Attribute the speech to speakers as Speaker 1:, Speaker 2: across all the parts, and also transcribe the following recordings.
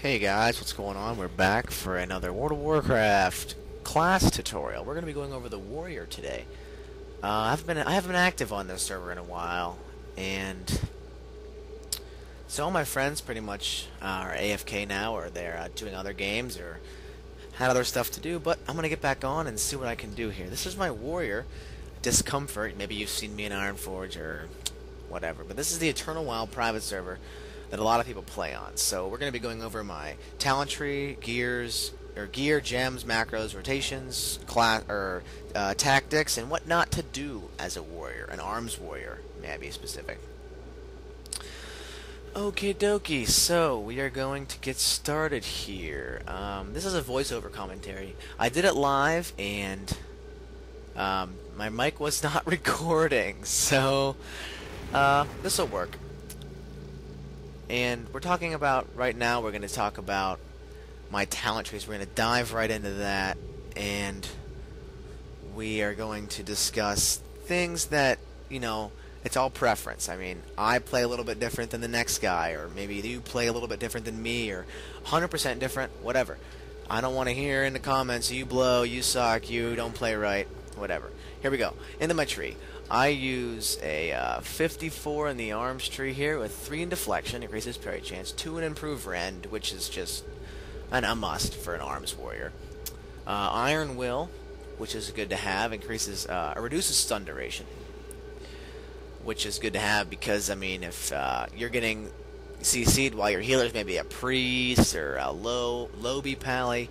Speaker 1: Hey guys, what's going on? We're back for another World of Warcraft class tutorial. We're going to be going over the warrior today. I haven't been active on this server in a while, and so all my friends pretty much are AFK now, or they're doing other games, or had other stuff to do. But I'm going to get back on and see what I can do here. This is my warrior, Discomfort. Maybe you've seen me in Ironforge or whatever, but this is the Eternal Wild private server that a lot of people play on. So we're going to be going over my talent tree, gear, gems, macros, rotations, tactics, and what not to do as a warrior, an arms warrior, may I be specific. Okie dokie, so we are going to get started here. This is a voiceover commentary. I did it live, and my mic was not recording, so this will work. And we're talking about, right now, we're going to talk about my talent trees. We're going to dive right into that, and we are going to discuss things that, it's all preference. I mean, I play a little bit different than the next guy, or maybe you play a little bit different than me, or 100% different, whatever. I don't want to hear in the comments, you blow, you suck, you don't play right, whatever. Here we go. Into my tree. I use a 54 in the arms tree here with 3 in deflection, increases parry chance, 2 in improve rend, which is just a must for an arms warrior. Iron will, which is good to have, reduces stun duration, which is good to have because, I mean, if you're getting CC'd while your healer's maybe a priest or a low-B pally,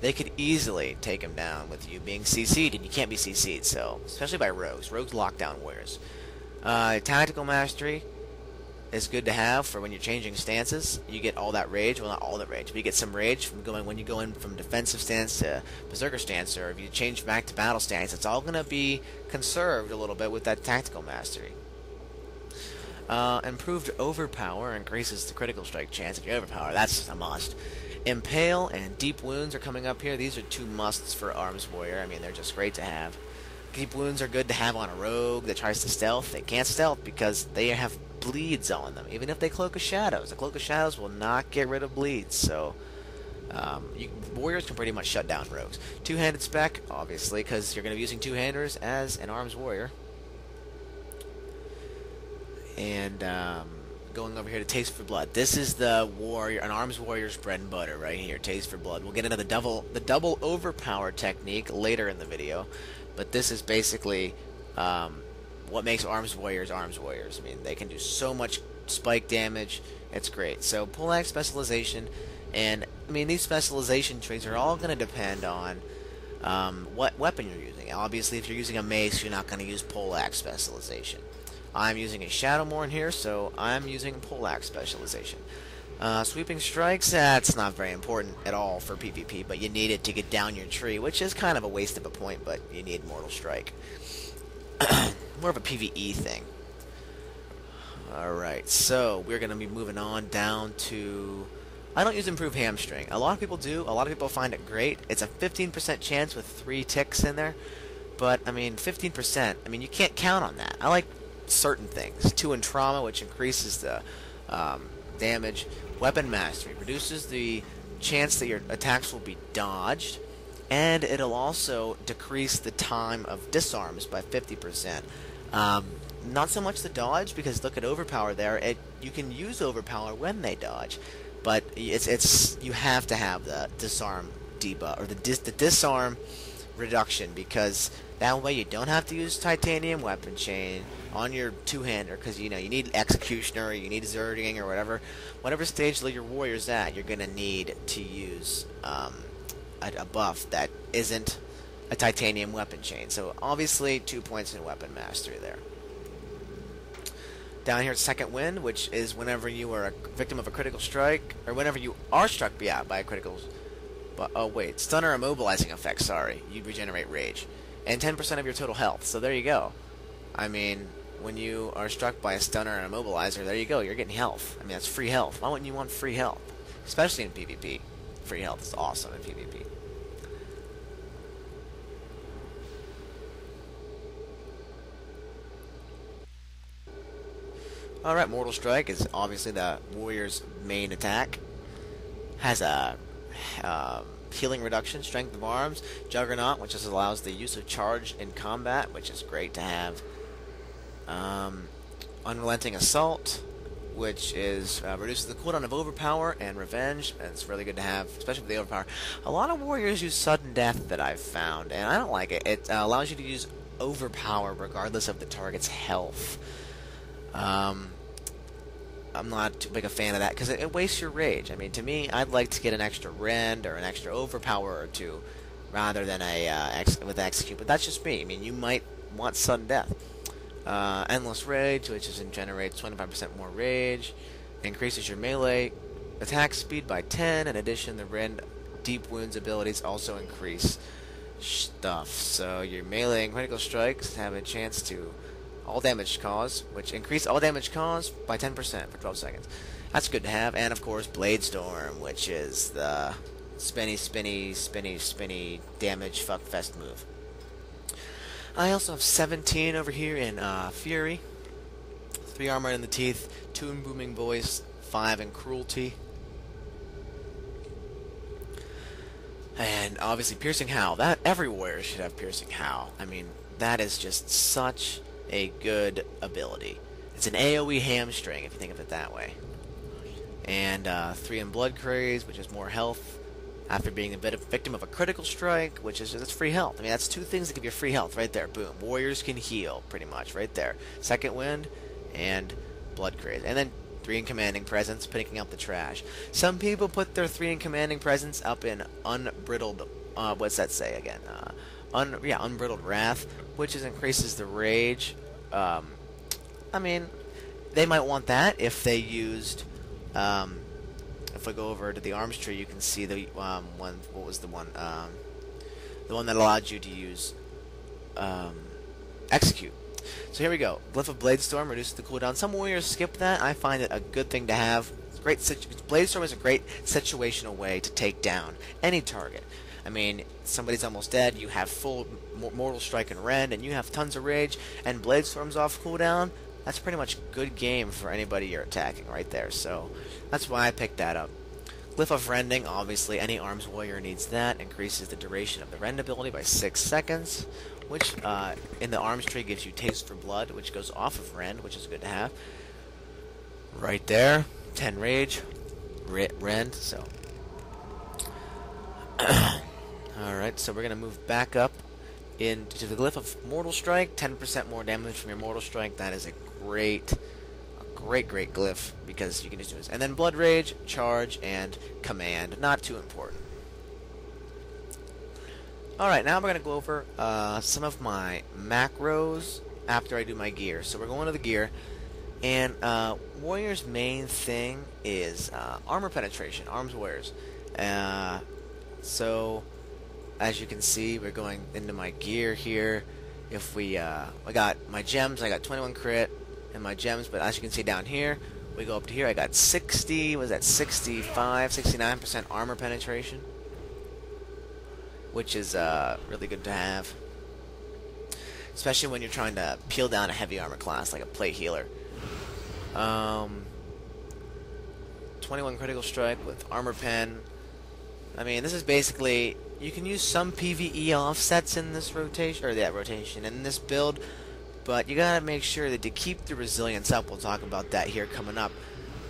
Speaker 1: they could easily take him down with you being CC'd, and you can't be CC'd, so, especially by rogues. Rogues lock down warriors. Tactical mastery is good to have for when you're changing stances. You get all that rage, well, not all that rage, but you get some rage from when you go in from defensive stance to berserker stance, or if you change back to battle stance, it's all going to be conserved a little bit with that tactical mastery. Improved overpower increases the critical strike chance if you overpower. That's a must. Impale and Deep Wounds are coming up here. These are 2 musts for Arms Warrior. I mean, they're just great to have. Deep Wounds are good to have on a rogue that tries to stealth. They can't stealth because they have bleeds on them, even if they Cloak of Shadows. The Cloak of Shadows will not get rid of bleeds, so warriors can pretty much shut down rogues. Two-handed spec, obviously, because you're going to be using two-handers as an Arms Warrior. And going over here to Taste for Blood. This is the warrior, an arms warrior's bread and butter right here. Taste for Blood. We'll get into the double overpower technique later in the video, but this is basically what makes arms warriors. I mean, they can do so much spike damage. It's great. So pull-axe specialization, and I mean these specialization traits are all going to depend on what weapon you're using. Obviously, if you're using a mace, you're not going to use pull-axe specialization. I'm using a Shadowmourne here, so I'm using pull-axe specialization. Sweeping strikes, that's not very important at all for PvP, but you need it to get down your tree, which is kind of a waste of a point, but you need Mortal Strike. More of a PvE thing. Alright, so we're going to be moving on down to... I don't use Improved Hamstring. A lot of people do. A lot of people find it great. It's a 15% chance with 3 ticks in there, but, I mean, 15%, I mean, you can't count on that. I like certain things. 2 in trauma, which increases the damage. Weapon mastery reduces the chance that your attacks will be dodged, and it'll also decrease the time of disarms by 50%. Not so much the dodge, because look at overpower there. You can use overpower when they dodge, but you have to have the disarm debuff, or the disarm reduction, because that way you don't have to use titanium weapon chain on your two-hander, because you need executioner, or you need zerging, or whatever stage your warrior's at, you're gonna need to use a buff that isn't a titanium weapon chain. So obviously 2 points in weapon mastery there. Down here at Second Wind, which is whenever you are a victim of a critical strike, or whenever you are struck by a critical. But oh wait, stun or immobilizing effect. Sorry, you regenerate rage, and 10% of your total health. So there you go. I mean, when you are struck by a stunner and immobilizer, there you go. You're getting health. I mean, that's free health. Why wouldn't you want free health? Especially in PvP. Free health is awesome in PvP. Alright, Mortal Strike is obviously the warrior's main attack. Has a healing reduction, strength of arms, juggernaut, which just allows the use of charge in combat, which is great to have. Unrelenting assault, which is reduces the cooldown of overpower and revenge, and it's really good to have, especially with the overpower. A lot of warriors use sudden death that I've found, and I don't like it. It allows you to use overpower regardless of the target's health. I'm not too big a fan of that because it wastes your rage. I mean, to me, I'd like to get an extra rend or an extra overpower or two rather than with execute, but that's just me. I mean, you might want sudden death. Endless rage, which generates 25% more rage, increases your melee attack speed by 10. In addition, the rend deep wounds abilities also increase stuff. So your melee and critical strikes have a chance to all damage cause, which increase all damage caused by 10% for 12 seconds. That's good to have. And of course, Blade Storm, which is the spinny damage fuckfest move. I also have 17 over here in Fury, 3 armor in the teeth, 2 in booming voice, 5 in cruelty, and obviously piercing howl. That every warrior should have piercing howl. I mean, that is just such a good ability. It's an AoE hamstring if you think of it that way. And 3 in blood craze, which is more health after being a victim of a critical strike, which is that's free health. I mean, that's 2 things that give you free health right there. Boom. Warriors can heal pretty much right there. Second wind and blood craze. And then 3 in commanding presence, picking up the trash. Some people put their 3 in commanding presence up in unbridled what's that say again? Unbridled wrath, which increases the rage. I mean, they might want that if they used if I go over to the arms tree, you can see the one. What was the one? The one that allowed you to use execute. So here we go. Glyph of Blade Storm reduces the cooldown. Some warriors skip that. I find it a good thing to have. It's great. Blade Storm is a great situational way to take down any target. I mean, somebody's almost dead. You have full Mortal Strike and Rend, and you have tons of rage, and Blade Storm's off cooldown. That's pretty much good game for anybody you're attacking right there. So that's why I picked that up. Glyph of Rending, obviously any arms warrior needs that. Increases the duration of the Rend ability by 6 seconds, which in the arms tree gives you Taste for Blood, which goes off of Rend, which is good to have. Right there, 10 rage, Rend, so. Alright, so we're going to move back up into the Glyph of Mortal Strike. 10% more damage from your Mortal Strike. That is a great glyph because you can just do this. And then Blood Rage, Charge, and Command. Not too important. Alright, now we're going to go over some of my macros after I do my gear. So we're going to the gear. And Warrior's main thing is armor penetration, arms warriors. So as you can see, we're going into my gear here. If we, I got my gems, I got 21 crit in my gems, but as you can see down here, we go up to here, I got 69% armor penetration, which is really good to have, especially when you're trying to peel down a heavy armor class like a plate healer. 21 critical strike with armor pen. I mean, this is basically, you can use some PvE offsets in this rotation, in this build, but you gotta make sure that to keep the resilience up, we'll talk about that here coming up,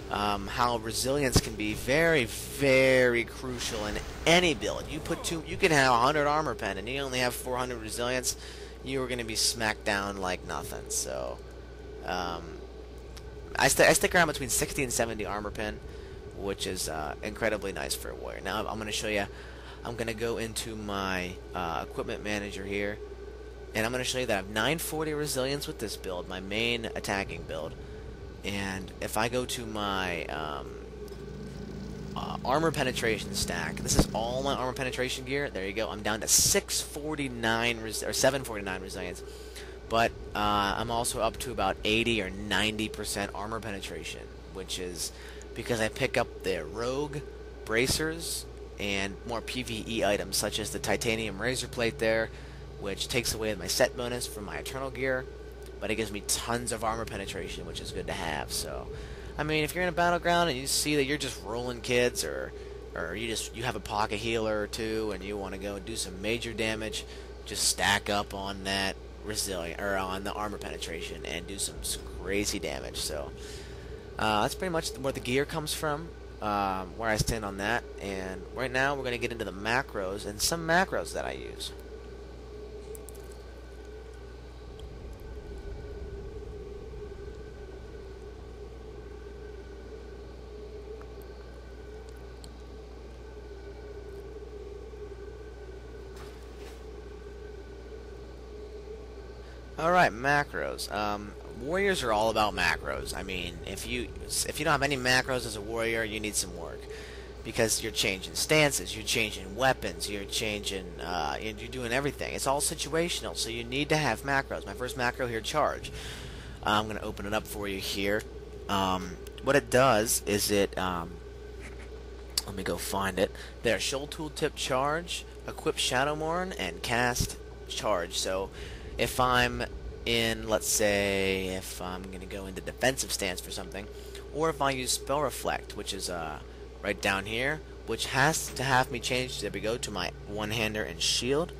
Speaker 1: how resilience can be very, very crucial in any build. You can have 100 armor pen and you only have 400 resilience, you are gonna be smacked down like nothing. So, I stick around between 60 and 70 armor pen, which is incredibly nice for a warrior. Now I'm going to show you, I'm going to go into my equipment manager here, and I'm going to show you that I have 940 resilience with this build, my main attacking build. And if I go to my armor penetration stack, this is all my armor penetration gear, there you go, I'm down to 749 resilience. But I'm also up to about 80 or 90% armor penetration, which is because I pick up the rogue bracers and more PvE items such as the titanium razor plate there, which takes away my set bonus from my eternal gear, but it gives me tons of armor penetration, which is good to have. So I mean, if you're in a battleground and you see that you're just rolling kids or or you have a pocket healer or two, and you want to go and do some major damage, just stack up on that resilient or on the armor penetration and do some crazy damage. So that's pretty much where the gear comes from, where I stand on that. And right now we're going to get into the macros and some macros that I use. Alright, macros. Warriors are all about macros. I mean, if you don't have any macros as a warrior, you need some work. Because you're changing stances, you're changing weapons, you're changing, you're doing everything. It's all situational, so you need to have macros. My first macro here, charge. I'm going to open it up for you here. What it does is let me go find it. There, Shoal Tooltip charge, equip Shadowmourne, and cast charge. So, if I'm in, let's say, if I'm going to go into defensive stance for something, or if I use Spell Reflect, which is right down here, which has to have me change, there we go, to my one-hander and shield,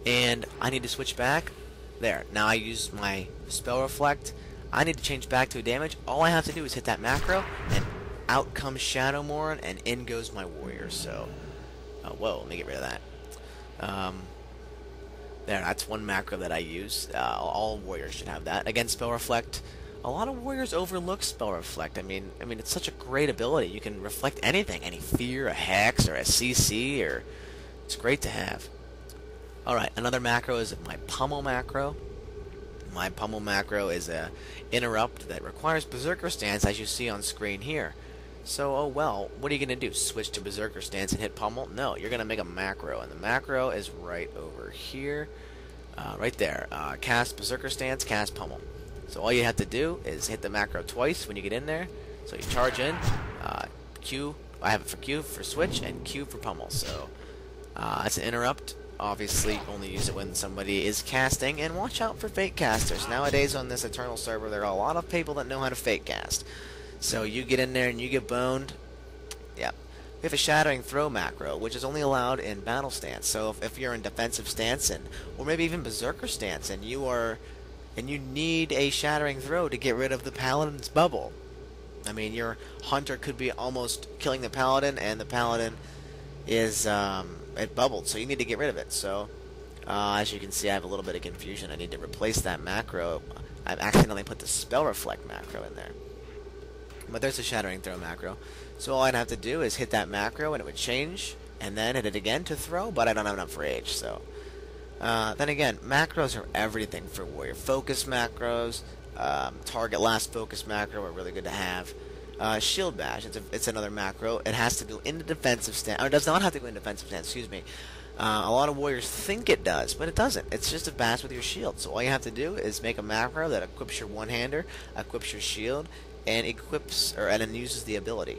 Speaker 1: and I need to switch back. There, now I use my Spell Reflect. I need to change back to a damage. All I have to do is hit that macro, and out comes Shadowmourne, and in goes my warrior. So, whoa, let me get rid of that. There, that's one macro that I use. All warriors should have that. Again, Spell Reflect. A lot of warriors overlook Spell Reflect. I mean, it's such a great ability. You can reflect anything, any fear, a hex, or a CC, or it's great to have. All right, another macro is my Pummel macro. My Pummel macro is a interrupt that requires Berserker Stance, as you see on screen here. So, oh well, what are you going to do? Switch to Berserker Stance and hit Pummel? No, you're going to make a macro, and the macro is right over here, right there. Cast Berserker Stance, cast Pummel. So all you have to do is hit the macro twice when you get in there. So you charge in, Q, I have it for Q for switch, and Q for Pummel. So that's an interrupt. Obviously, only use it when somebody is casting, and watch out for fake casters. Nowadays on this Eternal server, there are a lot of people that know how to fake cast. So you get in there and you get boned. Yep. We have a Shattering Throw macro, which is only allowed in battle stance. So if you're in defensive stance, or maybe even Berserker stance, and you need a Shattering Throw to get rid of the Paladin's bubble. I mean, your Hunter could be almost killing the Paladin, and the Paladin is it bubbled, so you need to get rid of it. So as you can see, I have a little bit of confusion. I need to replace that macro. I've accidentally put the Spell Reflect macro in there. But there's a Shattering Throw macro. So all I'd have to do is hit that macro and it would change, and then hit it again to throw, but I don't have enough rage, so. Then again, macros are everything for warrior. Focus macros, target last focus macro are really good to have. Shield bash, it's another macro. It has to go into defensive stance, or it does not have to go into defensive stance, excuse me. A lot of warriors think it does, but it doesn't. It's just a bash with your shield. So all you have to do is make a macro that equips your one-hander, equips your shield, and and then uses the ability.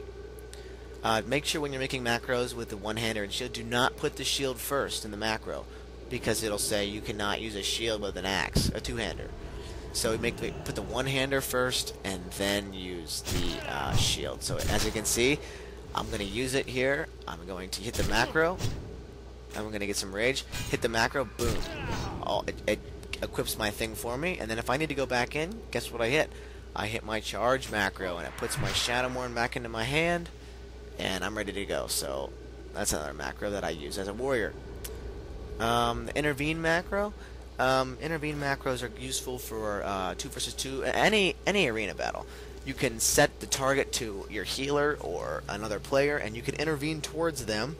Speaker 1: Make sure when you're making macros with the one-hander and shield, do not put the shield first in the macro, because it'll say you cannot use a shield with an axe, a two-hander. So put the one-hander first, and then use the shield. So as you can see, I'm going to use it here. I'm going to hit the macro. I'm going to get some rage. Hit the macro, boom. It equips my thing for me, and then if I need to go back in, guess what I hit? I hit my charge macro, and it puts my Shadowmourne back into my hand, and I'm ready to go. So that's another macro that I use as a warrior. The intervene macro. Intervene macros are useful for 2 versus 2, any arena battle. You can set the target to your healer or another player, and you can intervene towards them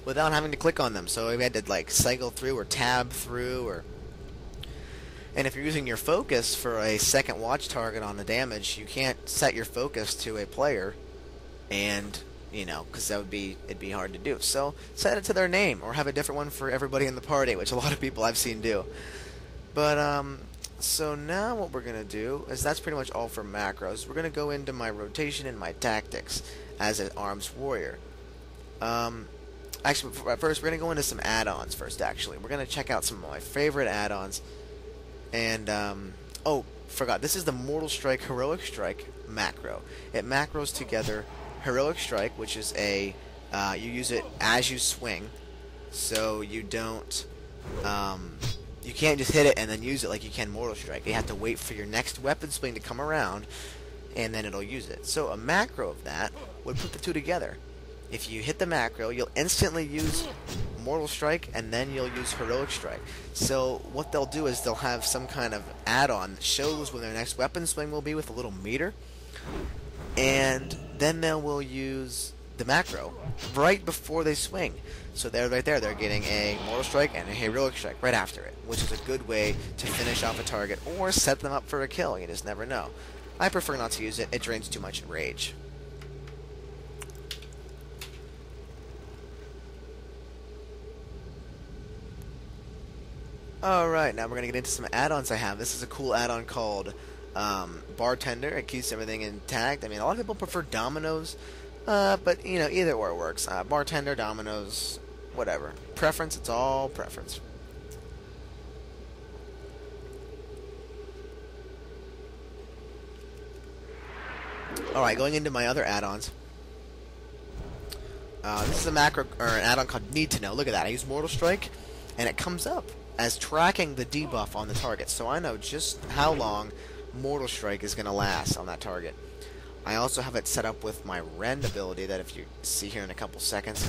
Speaker 1: without having to click on them. So if you had to like cycle through or tab through, and if you're using your focus for a second watch target on the damage, you can't set your focus to a player, and because it'd be hard to do. So set it to their name, or have a different one for everybody in the party, which a lot of people I've seen do. But so now what we're gonna do is, that's pretty much all for macros. We're gonna go into my rotation and my tactics as an arms warrior. Actually, first we're gonna go into some add-ons first. Actually, we're gonna check out some of my favorite add-ons. And oh, forgot, this is the Mortal Strike Heroic Strike macro. It macros together Heroic Strike, which is a you use it as you swing, so you don't you can't just hit it and then use it like you can Mortal Strike. You have to wait for your next weapon swing to come around, and then it'll use it. So a macro of that would put the two together. If you hit the macro, you'll instantly use Mortal Strike, and then you'll use Heroic Strike. So what they'll do is they'll have some kind of add-on that shows when their next weapon swing will be with a little meter, and then they will use the macro right before they swing. So they're right there. They're getting a Mortal Strike and a Heroic Strike right after it, which is a good way to finish off a target or set them up for a kill. You just never know. I prefer not to use it. It drains too much rage. Alright, now we're going to get into some add-ons I have. This is a cool add-on called Bartender. It keeps everything intact. I mean, a lot of people prefer Dominoes, but, you know, either or works. Bartender, Dominoes, whatever. Preference, it's all preference. Alright, going into my other add-ons. This is a macro, or an add-on called Need to Know. Look at that. I use Mortal Strike, and it comes up as tracking the debuff on the target, so I know just how long Mortal Strike is going to last on that target. I also have it set up with my Rend ability that if you see here in a couple seconds,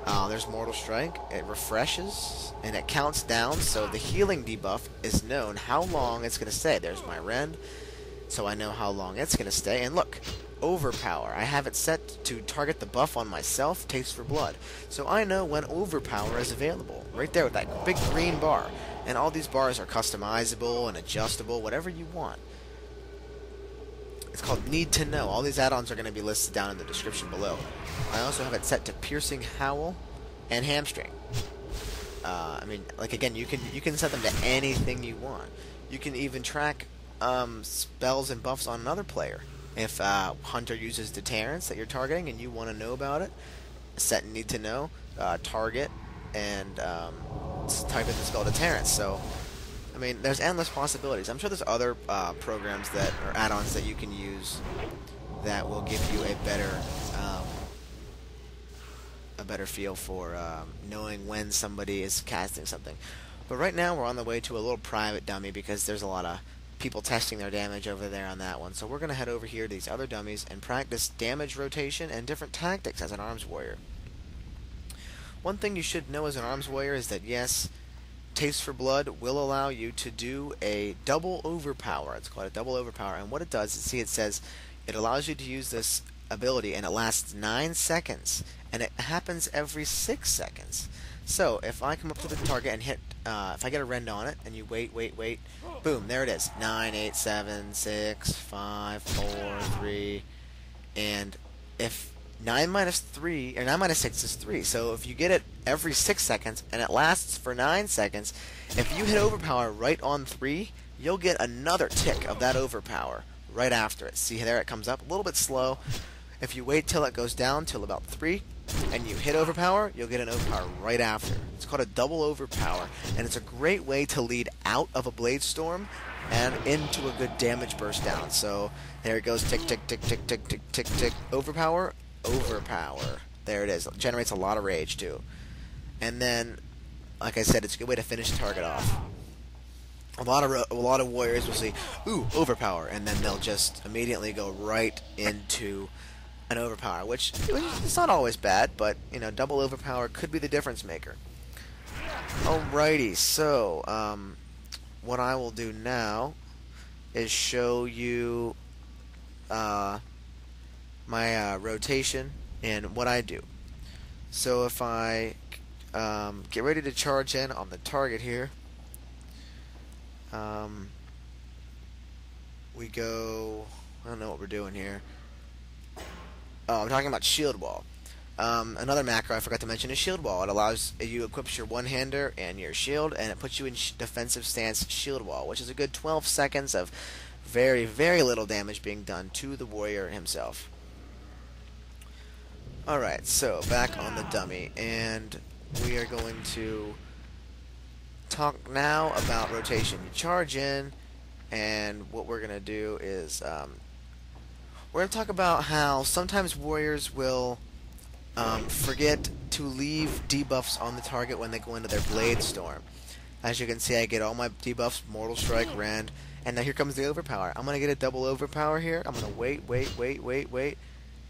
Speaker 1: there's Mortal Strike, it refreshes, and it counts down, so the healing debuff is known how long it's going to stay. There's my Rend, so I know how long it's going to stay, and look, Overpower. I have it set to target the buff on myself, Taste for Blood. So I know when Overpower is available. Right there with that big green bar. And all these bars are customizable and adjustable, whatever you want. It's called Need to Know. All these add-ons are going to be listed down in the description below. I also have it set to Piercing Howl and Hamstring. I mean, like again, you can set them to anything you want. You can even track spells and buffs on another player. If Hunter uses Deterrence that you're targeting and you want to know about it, set Need to Know, target, and type in the spell Deterrence. So, I mean, there's endless possibilities. I'm sure there's other programs that or add-ons that you can use that will give you a better feel for knowing when somebody is casting something. But right now we're on the way to a little private dummy because there's a lot of people testing their damage over there on that one. So we're going to head over here to these other dummies and practice damage rotation and different tactics as an arms warrior. One thing you should know as an arms warrior is that yes, Taste for Blood will allow you to do a double overpower. It's called a double overpower, and what it does is, see, it says it allows you to use this ability and it lasts 9 seconds and it happens every 6 seconds. So if I come up to the target and hit if I get a Rend on it and you wait, boom, there it is. 9, 8, 7, 6, 5, 4, 3, and if 9 minus 3, or 9 minus 6 is 3, so if you get it every 6 seconds and it lasts for 9 seconds, if you hit overpower right on 3, you'll get another tick of that overpower right after it. See, there it comes up, a little bit slow. If you wait till it goes down till about 3, and you hit overpower, you'll get an overpower right after. It's called a double overpower, and it's a great way to lead out of a blade storm and into a good damage burst down. So there it goes, tick, tick, tick, tick, tick, tick, tick, tick, overpower, overpower. There it is. It generates a lot of rage too. And then, like I said, it's a good way to finish the target off. A lot of warriors will see, ooh, overpower, and then they'll just immediately go right into an overpower, which it's not always bad, but you know, double overpower could be the difference maker. Alrighty, so what I will do now is show you my rotation and what I do. So if I get ready to charge in on the target here, we go, I don't know what we're doing here. Oh, I'm talking about Shield Wall. Another macro I forgot to mention is Shield Wall. It allows you equips your one-hander and your shield, and it puts you in defensive stance Shield Wall, which is a good 12 seconds of very, very little damage being done to the warrior himself. Alright, so back on the dummy, and we are going to talk now about rotation. You charge in, and what we're going to do is we're going to talk about how sometimes warriors will forget to leave debuffs on the target when they go into their Blade Storm. As you can see, I get all my debuffs, Mortal Strike, Rend, and now here comes the Overpower. I'm going to get a double Overpower here. I'm going to wait.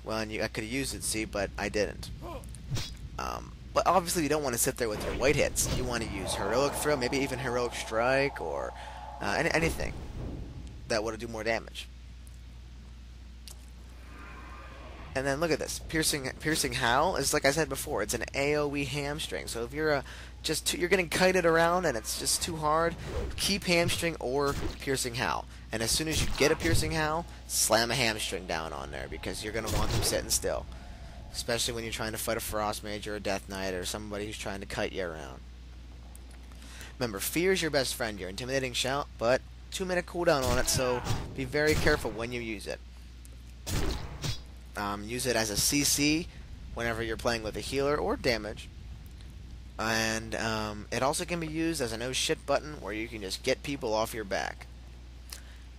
Speaker 1: Well, and I could have used it, see, but I didn't. But obviously you don't want to sit there with your white hits. You want to use Heroic Throw, maybe even Heroic Strike, or anything that would do more damage. And then look at this, piercing howl is, like I said before, it's an AOE hamstring. So if you're you're getting kited around and it's just too hard, keep hamstring or piercing howl. And as soon as you get a piercing howl, slam a hamstring down on there because you're gonna want them sitting still, especially when you're trying to fight a frost mage or a death knight or somebody who's trying to kite you around. Remember, fear is your best friend. Your intimidating shout, but 2-minute cooldown on it, so be very careful when you use it. Use it as a CC whenever you're playing with a healer or damage. And it also can be used as a no shit button where you can just get people off your back.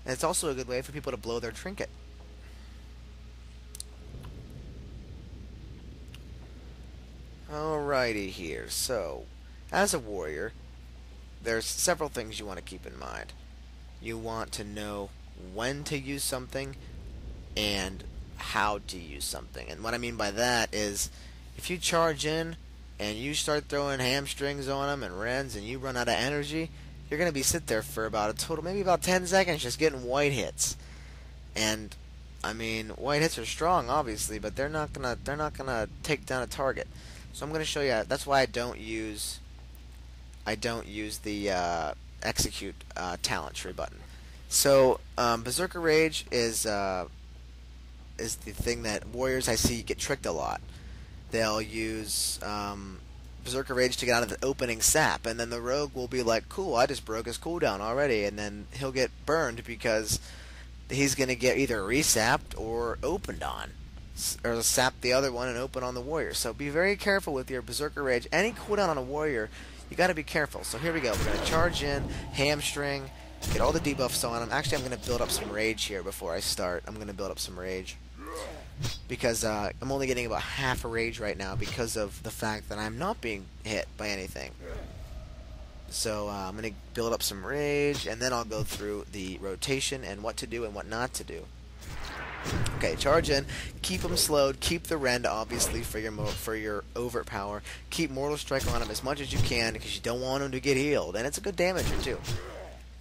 Speaker 1: And it's also a good way for people to blow their trinket. Alrighty here. So, as a warrior, there's several things you want to keep in mind. You want to know when to use something and how to use something. And what I mean by that is, if you charge in and you start throwing hamstrings on them and rends and you run out of energy, you're going to be sit there for about a total, maybe about 10 seconds just getting white hits. And I mean, white hits are strong obviously, but they're not gonna take down a target. So I'm going to show you. That's why I don't use the execute talent tree button. So Berserker Rage is the thing that warriors I see get tricked a lot. They'll use Berserker Rage to get out of the opening sap, and then the rogue will be like, cool, I just broke his cooldown already, and then he'll get burned because he's going to get either resapped or opened on, or sap the other one and open on the warrior. So be very careful with your Berserker Rage. Any cooldown on a warrior, you got to be careful. So here we go. We're going to charge in, hamstring, get all the debuffs on him. Actually, I'm going to build up some rage here before I start. I'm going to build up some rage because I'm only getting about half a rage right now because of the fact that I'm not being hit by anything. So I'm going to build up some rage, and then I'll go through the rotation and what to do and what not to do. Okay, charge in, keep them slowed, keep the rend obviously for your overpower, keep Mortal Strike on them as much as you can because you don't want them to get healed, and it's a good damager too.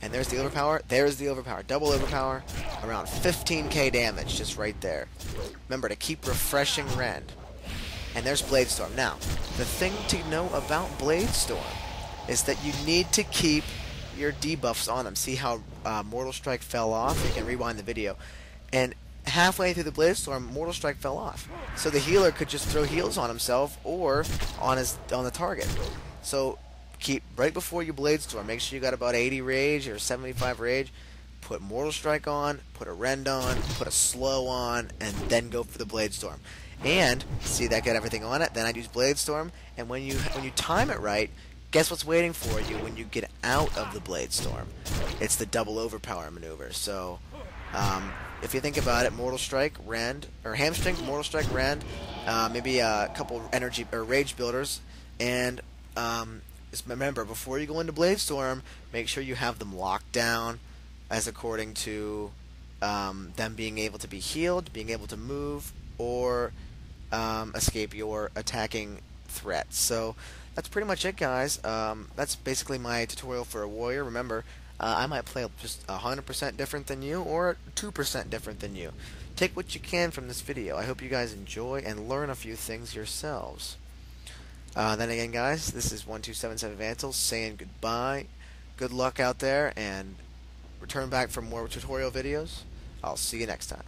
Speaker 1: And there's the overpower, there's the overpower, double overpower, around 15k damage just right there. Remember to keep refreshing rend. And there's Blade Storm. Now, the thing to know about Blade Storm is that you need to keep your debuffs on them. See how Mortal Strike fell off? You can rewind the video. And halfway through the Blade Storm, Mortal Strike fell off. So the healer could just throw heals on himself or on the target. So keep right before you Blade Storm. Make sure you got about 80 rage or 75 rage. Put Mortal Strike on, put a rend on, put a slow on, and then go for the Blade Storm. And see that got everything on it. Then I'd use Blade Storm, and when you time it right, guess what's waiting for you when you get out of the Blade Storm? It's the double overpower maneuver. So if you think about it, Mortal Strike, Rend, or Hamstring, Mortal Strike, Rend, maybe a couple energy or rage builders, and just remember, before you go into Blade Storm, make sure you have them locked down, as according to them being able to be healed, being able to move, or escape your attacking threats. So that's pretty much it, guys. That's basically my tutorial for a warrior. Remember, I might play just 100% different than you, or 2% different than you. Take what you can from this video. I hope you guys enjoy and learn a few things yourselves. Then again, guys, this is 1277 Vantals saying goodbye. Good luck out there, and return back for more tutorial videos. I'll see you next time.